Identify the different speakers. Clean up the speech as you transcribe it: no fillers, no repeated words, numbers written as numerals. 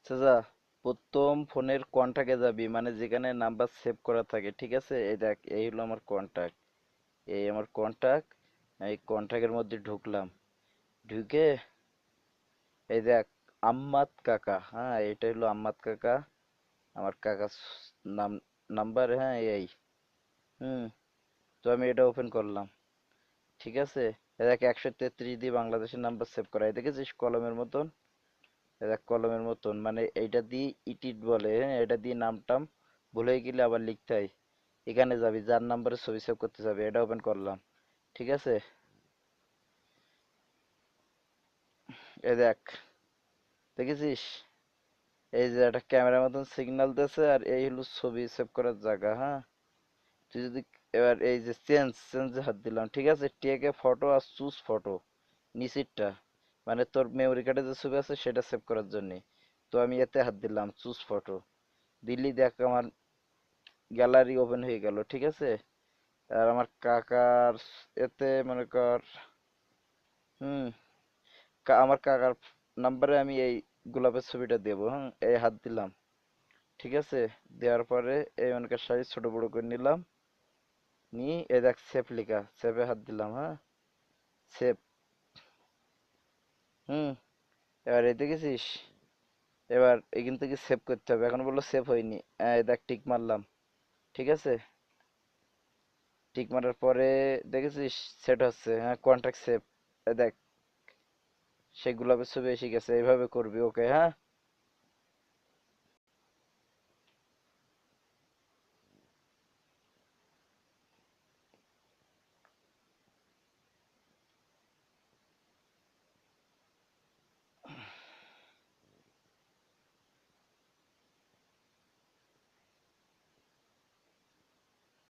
Speaker 1: চাচা, প্রথম ফোনের কন্টাক্টে যাবি, মানে যেখানে নাম্বার সেভ করা থাকে, ঠিক আছে? এই দেখ, এই হলো আমার কন্টাক্ট। এই আমার কন্টাক্ট। এই কন্টাক্টের মধ্যে ঢুকলাম। ঢুকে এই দেখ, আম্মাদ কাকা, হ্যাঁ, এটা হলো আম্মাদ কাকা। আমার কাকা নাম, নাম্বার, হ্যাঁ এই। হুম। তো আমি এটা ওপেন করলাম, ঠিক আছে? এ দেখ, 133 দিয়ে বাংলাদেশের নাম্বার সেভ করা, এই দেখেছিস কলমের মতন? এ দেখ, কলমের মতন, মানে এইটা দিয়ে ইটিট বলে, হ্যাঁ, এটা দিয়ে নাম টাম ভুলে গেলে আবার লিখতে হয়। এখানে যাবি, যার নাম্বারে ছবি সেভ করতে যাবে, এটা ওপেন করলাম, ঠিক আছে? এ দেখ, দেখেছিস? এই যে একটা ক্যামেরার মতন সিগন্যাল দিয়েছে, আর এই হলো ছবি সেভ করার জায়গা, হ্যাঁ। তুই যদি এবার এই যে চেঞ্জে হাত দিলাম, ঠিক আছে? টেক এ ফটো আর চুজ ফটো, নিচেরটা, মানে তোর মেমোরি কার্ডে যে ছবি আছে সেটা সেভ করার জন্য। তো আমি এতে হাত দিলাম, চুজ ফটো। দিল্লি দেখ, আমার গ্যালারি ওপেন হয়ে গেল, ঠিক আছে? আর আমার কাকার এতে মনে কর, হুম, আমার কাকার নাম্বারে আমি এই গোলাপের ছবিটা দেবো, হ্যাঁ, এই হাত দিলাম, ঠিক আছে? দেওয়ার পরে এই মনে কর সাইজ ছোট বড় করে নিলাম, নিয়ে এই দেখ সেভ লেখা, সেভে হাত দিলাম, হ্যাঁ, সেভ। হুম। এবার এই দেখেছিস? এবার এখান থেকে সেভ করতে হবে, এখন বললো সেভ হয়নি। এই দেখ, টিক মারলাম, ঠিক আছে? টিক মারার পরে দেখেছিস সেট হচ্ছে, হ্যাঁ, কন্টাক্ট সেভ। দেখ, সেই গোলাপের ছবি এসে গেছে। এইভাবে করবি, ওকে? হ্যাঁ।